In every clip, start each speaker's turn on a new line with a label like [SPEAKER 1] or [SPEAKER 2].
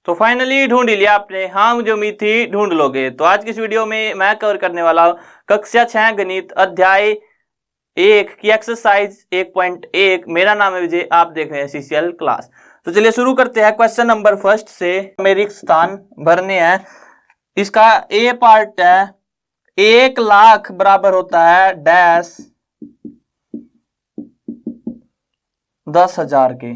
[SPEAKER 1] तो फाइनली ढूंढ लिया आपने। हाँ, मुझे उम्मीद थी ढूंढ लोगे। तो आज की इस वीडियो में मैं कवर करने वाला हूँ कक्षा 6 गणित अध्याय 1 की एक्सरसाइज 1.1। मेरा नाम है विजय, आप देख रहे हैं सीसीएल क्लास। तो चलिए शुरू करते हैं। क्वेश्चन नंबर फर्स्ट से हमें रिक्त स्थान भरने हैं। इसका ए पार्ट है 1 लाख बराबर होता है डैश 10,000 के।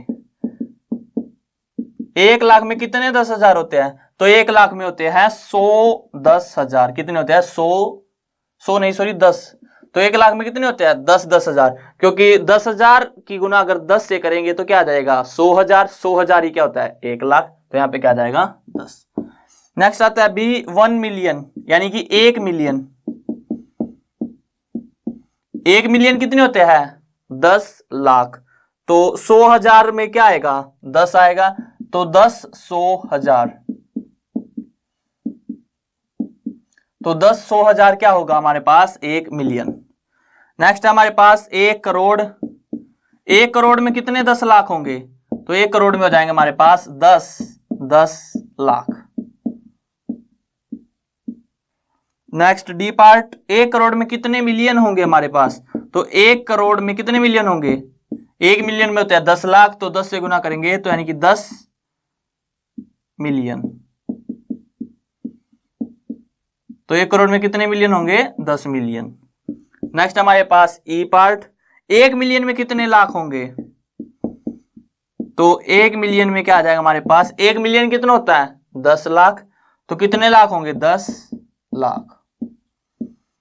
[SPEAKER 1] 1 लाख में कितने 10,000 होते हैं? तो 1 लाख में होते हैं 100 10,000। कितने होते हैं? 100 नहीं सॉरी 10। तो 1 लाख में कितने होते हैं? 10,000। क्योंकि 10,000 की गुना अगर 10 से करेंगे तो क्या आ जाएगा? 100,000। 100,000 ही क्या होता है? 1 लाख। तो यहाँ पे क्या आ जाएगा? 10। नेक्स्ट आता है बी 1 मिलियन, यानी कि 1 मिलियन। 1 मिलियन कितने होते हैं? 10 लाख। तो 100,000 में क्या आएगा? 10 आएगा। तो 10 100,000। तो 10 100,000 क्या होगा हमारे पास? 1 मिलियन। नेक्स्ट हमारे पास 1 करोड़। 1 करोड़ में कितने 10 लाख होंगे? तो 1 करोड़ में हो जाएंगे हमारे पास 10 lakh. Next D part 1 crore में कितने मिलियन होंगे हमारे पास? तो 1 करोड़ में कितने मिलियन होंगे? 1 मिलियन में होता है 10 लाख। तो 10 से गुना करेंगे तो यानी कि 10 मिलियन। तो 1 करोड़ में कितने मिलियन होंगे? 10 मिलियन। नेक्स्ट हमारे पास ई पार्ट 1 मिलियन में कितने लाख होंगे? तो 1 मिलियन में क्या आ जाएगा हमारे पास? 1 मिलियन कितना होता है? 10 लाख। तो कितने लाख होंगे? 10 लाख।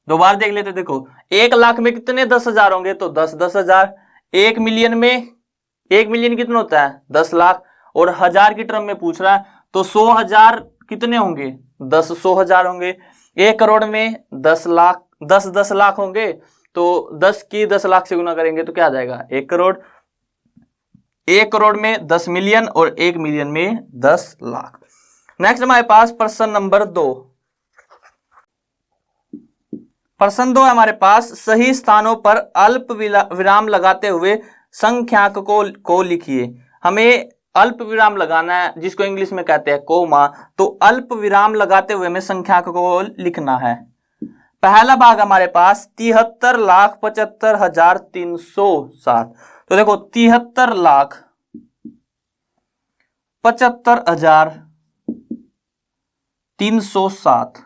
[SPEAKER 1] दोबारा देख लेते। देखो 1 लाख में कितने 10,000 होंगे? तो 10,000। 1 मिलियन में 1 मिलियन कितना होता है? 10 लाख। और हजार की टर्म में पूछ रहा है तो 100,000 कितने होंगे? 10 100,000 होंगे। 1 करोड़ में 10 लाख 10 लाख होंगे। तो 10 की 10 लाख से गुना करेंगे तो क्या आ जाएगा? 1 करोड़। 1 करोड़ में 10 मिलियन और 1 मिलियन में 10 लाख। नेक्स्ट हमारे पास प्रश्न नंबर 2। प्रश्न 2 हमारे पास सही स्थानों पर अल्प विराम लगाते हुए संख्याक को लिखिए। हमें अल्प विराम लगाना है, जिसको इंग्लिश में कहते हैं कोमा। तो अल्प विराम लगाते हुए हमें संख्याक को लिखना है। पहला भाग हमारे पास 73,75,360। तो देखो 73,75,360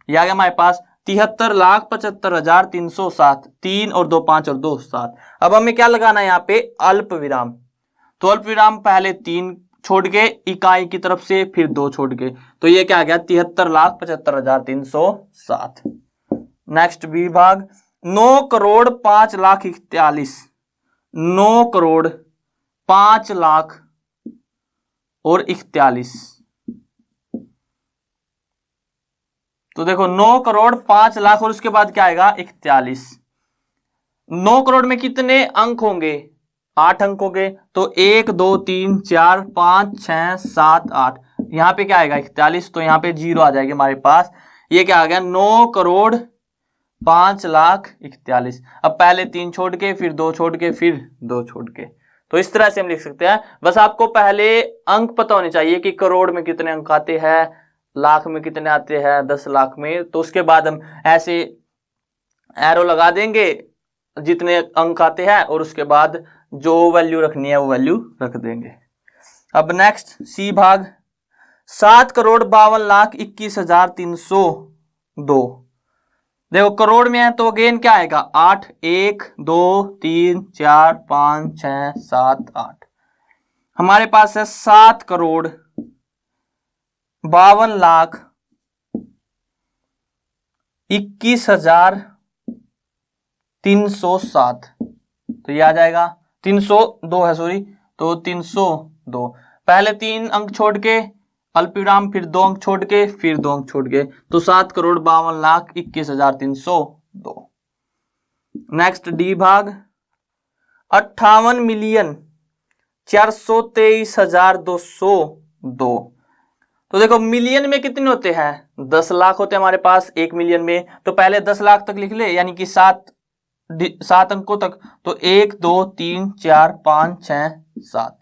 [SPEAKER 1] ये आ गया हमारे पास। 73,75,360। 3 और 2 5 और 2 7। अब हमें क्या लगाना है यहाँ पे? अल्प विराम। तो अल्प विराम पहले 3 छोड़ के इकाई की तरफ से, फिर 2 छोड़ के। तो ये क्या आ गया? 73,75,360। नेक्स्ट बी भाग 9,05,41,. 9,05,41,. तो देखो 9,05,00,000 और उसके बाद क्या आएगा? 41। 9 करोड़ में कितने अंक होंगे? 8 अंक होंगे। तो 1 2 3 4 5 6 7 8। यहां पे क्या आएगा? 41। तो यहां पे 0 आ जाएगी हमारे पास। ये क्या आ गया? 9,05,41,. अब पहले 3 छोड़ के, फिर 2 छोड़ के, फिर 2 छोड़ के। तो इस तरह से हम लिख सकते हैं। बस आपको पहले अंक पता होने चाहिए कि करोड़ में कितने अंक आते हैं, लाख में कितने आते हैं, 10 लाख में। तो उसके बाद हम ऐसे एरो लगा देंगे जितने अंक आते हैं, और उसके बाद जो वैल्यू रखनी है वो वैल्यू रख देंगे। अब नेक्स्ट सी भाग 7,52,21,302। देखो करोड़ में है तो अगेन क्या आएगा? 8 1 2 3 4 5 6 7 8। हमारे पास है 7,52,21,307। तो ये आ जाएगा 302 है सॉरी। तो 302 पहले 3 अंक छोड़ के अल्प विराम, फिर 2 अंक छोड़ के, फिर 2 अंक छोड़ के। तो 7,52,21,302। नेक्स्ट डी भाग 58,423,202। तो देखो मिलियन में कितने होते हैं? 10 लाख होते हैं हमारे पास 1 मिलियन में। तो पहले 10 लाख तक लिख ले, यानी कि 7 अंकों तक। तो 1 2 3 4 5 6 7।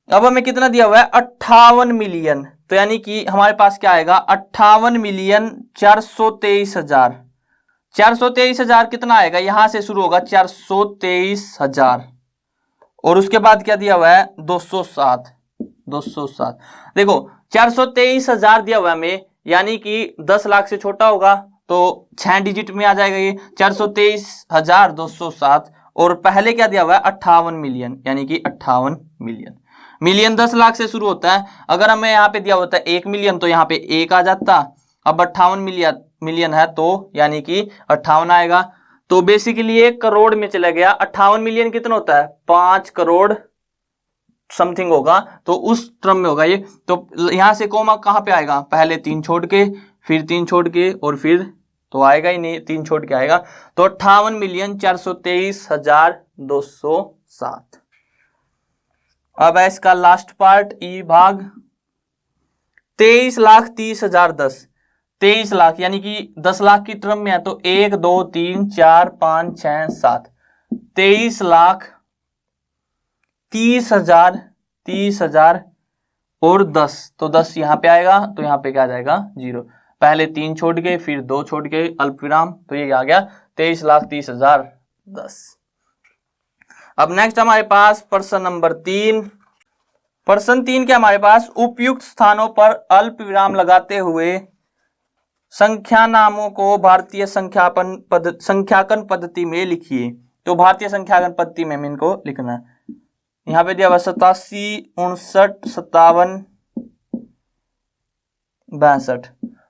[SPEAKER 1] अब हमें कितना दिया हुआ है 58 मिलियन, तो यानी कि हमारे पास क्या आएगा 58,423,000। 423,000 कितना आएगा, यहां से शुरू होगा 423,000 और उसके बाद क्या दिया हुआ है 207। 207 देखो 423,000 दिया हुआ है हमें, यानी कि 10 लाख से छोटा होगा तो 6 डिजिट में आ जाएगा ये 423,207। और पहले क्या दिया हुआ है 58 मिलियन, यानी कि 58 मिलियन। मिलियन 10 लाख से शुरू होता है, अगर हमें यहाँ पे दिया होता है 1 मिलियन तो यहाँ पे 1 आ जाता। अब 58 मिलियन है तो यानी कि 58 आएगा। तो बेसिकली 1 करोड़ में चला गया। 58 मिलियन कितना होता है 5 करोड़ समथिंग होगा, तो उस टर्म में होगा ये। तो यहां से कोमा कहां पे आएगा, पहले 3 छोड़ के फिर 3 छोड़ के और फिर तो आएगा ही नहीं, 3 छोड़ के आएगा। तो 58,423,207। अब है इसका लास्ट पार्ट ई भाग 23,30,010। 23 लाख यानी कि 10 लाख की टर्म में है तो 1 2 3 4 5 6 7 23,30,000 30,000 और 10, तो 10 यहाँ पे आएगा तो यहाँ पे क्या आ जाएगा 0। पहले 3 छोड़ के फिर 2 छोड़ के अल्प विराम, तो ये आ गया 23,30,010। अब नेक्स्ट हमारे पास प्रश्न नंबर 3। प्रश्न 3 के हमारे पास उपयुक्त स्थानों पर अल्प विराम लगाते हुए संख्या नामों को भारतीय संख्याकन पद्धति में लिखिए। तो भारतीय संख्याकन पद्धति में इनको लिखना है। यहाँ पे दिया हुआ 87, 59, 57, 62।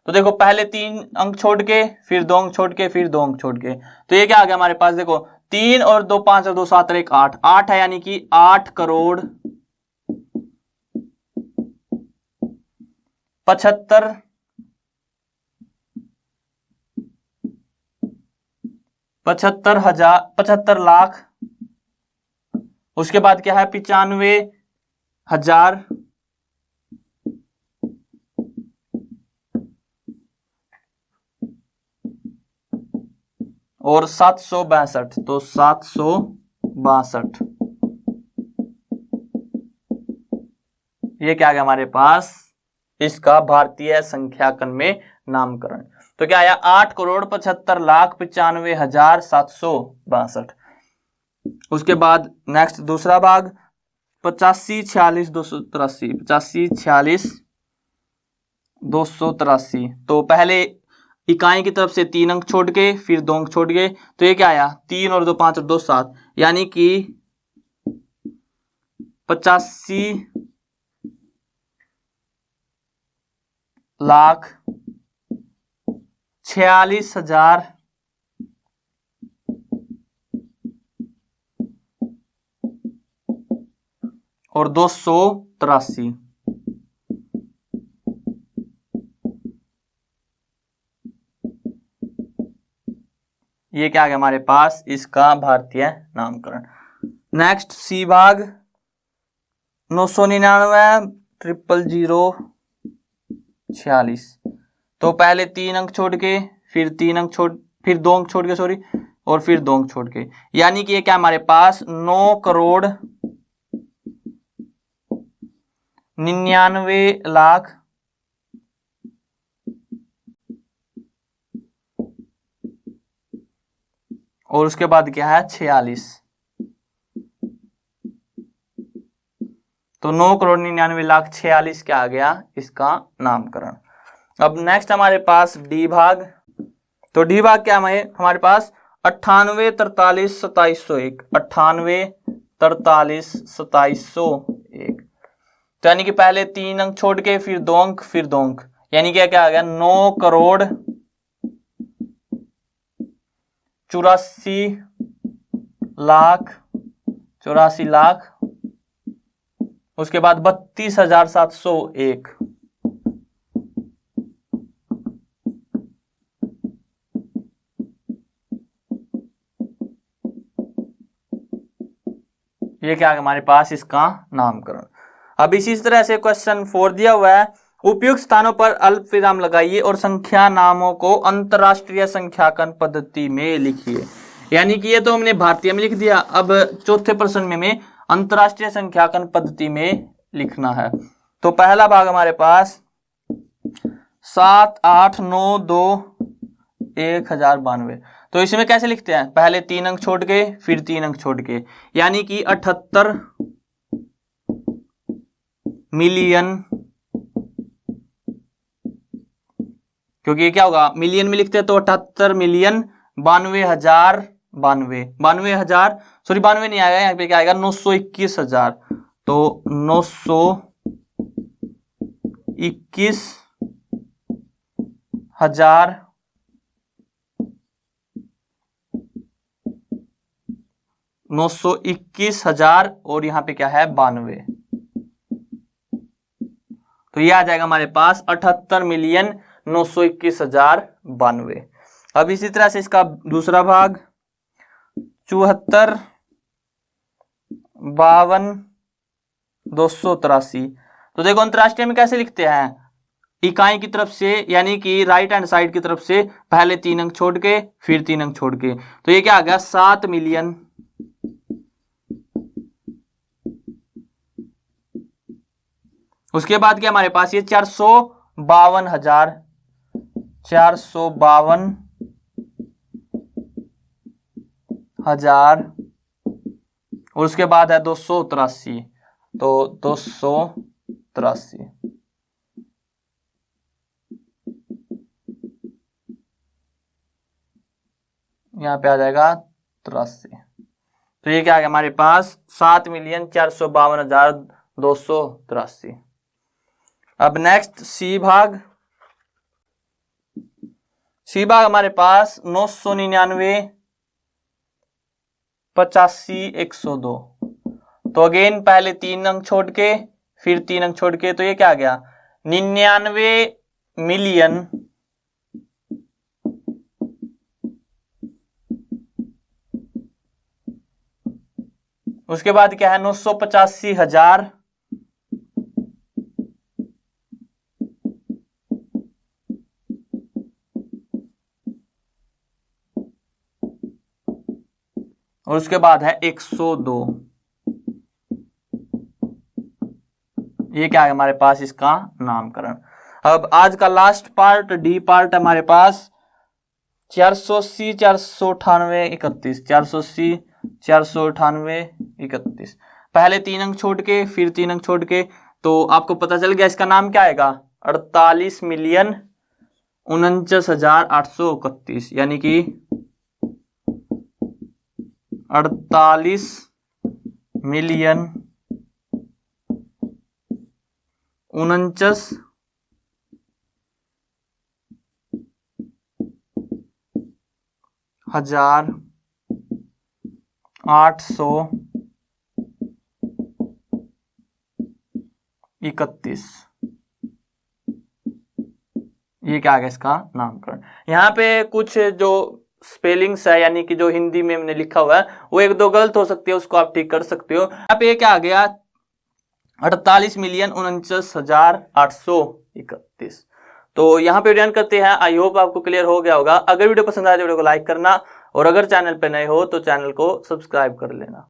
[SPEAKER 1] तो देखो पहले 3 अंक छोड़ के फिर 2 अंक छोड़ के फिर 2 अंक छोड़ के, तो ये क्या आ गया हमारे पास, देखो 3 और 2 5 और 2 7 और 1 8, 8 है यानी कि 8 करोड़ 75 लाख। उसके बाद क्या है 95,000 और 762। तो 762 ये क्या आ गया हमारे पास, इसका भारतीय संख्याकन में नामकरण। तो क्या आया 8,75,95,762। उसके बाद नेक्स्ट दूसरा भाग 85, 46, 283। 85, 46, 283। तो पहले इकाई की तरफ से 3 अंक छोड़ के फिर 2 अंक छोड़ के, तो ये क्या आया 3 और 2 5 और 2 7, यानी कि 85,46,000 और 283। ये क्या आ गया हमारे पास, इसका भारतीय नामकरण। नेक्स्ट सी भाग 999, 00046। तो पहले 3 अंक छोड़ के फिर 3 अंक छोड़ फिर 2 अंक छोड़ के सॉरी और फिर 2 अंक छोड़ के, यानी कि ये क्या हमारे पास 9 करोड़ 99 लाख और उसके बाद क्या है 46। तो 9 करोड़ 99 लाख 46 क्या आ गया इसका नामकरण। अब नेक्स्ट हमारे पास डी भाग। तो डी भाग क्या है हमारे पास 98, 43, 2701। 98, 43, 2701। तो यानी कि पहले 3 अंक छोड़ के फिर 2 अंक फिर 2 अंक, यानी क्या क्या आ गया 9 करोड़ 84 लाख। उसके बाद 32,701। ये क्या है हमारे पास इसका नामकरण। अब इसी तरह से क्वेश्चन 4 दिया हुआ है, उपयुक्त स्थानों पर अल्प विराम लगाइए और संख्या नामों को अंतरराष्ट्रीय संख्याकन पद्धति में लिखिए। यानी कि ये तो हमने भारतीय में लिख दिया, अब चौथे प्रश्न में अंतरराष्ट्रीय संख्याकन पद्धति में लिखना है। तो पहला भाग हमारे पास 7,8,9,2,1,092। तो इसमें कैसे लिखते हैं, पहले 3 अंक छोड़ के फिर 3 अंक छोड़ के, यानी कि 78 मिलियन, क्योंकि ये क्या होगा मिलियन में लिखते हैं तो 78 मिलियन 92,092 सॉरी 92 नहीं आएगा, यहाँ पे क्या आएगा 921,000। तो 921,000 921,000 और यहाँ पे क्या है 92। तो ये आ जाएगा हमारे पास 78,921,092। अब इसी तरह से इसका दूसरा भाग 74,52,283। तो देखो अंतरराष्ट्रीय में कैसे लिखते हैं, इकाई की तरफ से यानी कि राइट हैंड साइड की तरफ से पहले 3 अंक छोड़ के फिर 3 अंक छोड़ के। तो ये क्या आ गया 7 मिलियन उसके बाद क्या हमारे पास ये 452,000 और उसके बाद है 283। तो 283 यहाँ पे आ जाएगा 83। तो ये क्या आ गया हमारे पास 7,452,283। अब नेक्स्ट सी भाग हमारे पास 999,85,102। तो अगेन पहले 3 अंक छोड़ के फिर 3 अंक छोड़ के, तो ये क्या आ गया 99 मिलियन 985,000 और उसके बाद है 102। ये क्या है हमारे पास इसका नामकरण। अब आज का लास्ट पार्ट डी पार्ट हमारे पास 480 498 31 480 498 31। पहले 3 अंक छोड़ के फिर 3 अंक छोड़ के, तो आपको पता चल गया इसका नाम क्या आएगा 48,49,831, यानी कि 49,49,831। ये क्या आ गया इसका नामकरण। यहाँ पे कुछ जो स्पेलिंग्स है यानी कि जो हिंदी में हमने लिखा हुआ है वो 1-2 गलत हो सकती है, उसको आप ठीक कर सकते हो। यहाँ पे क्या आ गया 48,49,831। तो यहाँ पे ध्यान करते हैं। आई होप आपको क्लियर हो गया होगा। अगर वीडियो पसंद आए तो वीडियो को लाइक करना और अगर चैनल पे नए हो तो चैनल को सब्सक्राइब कर लेना।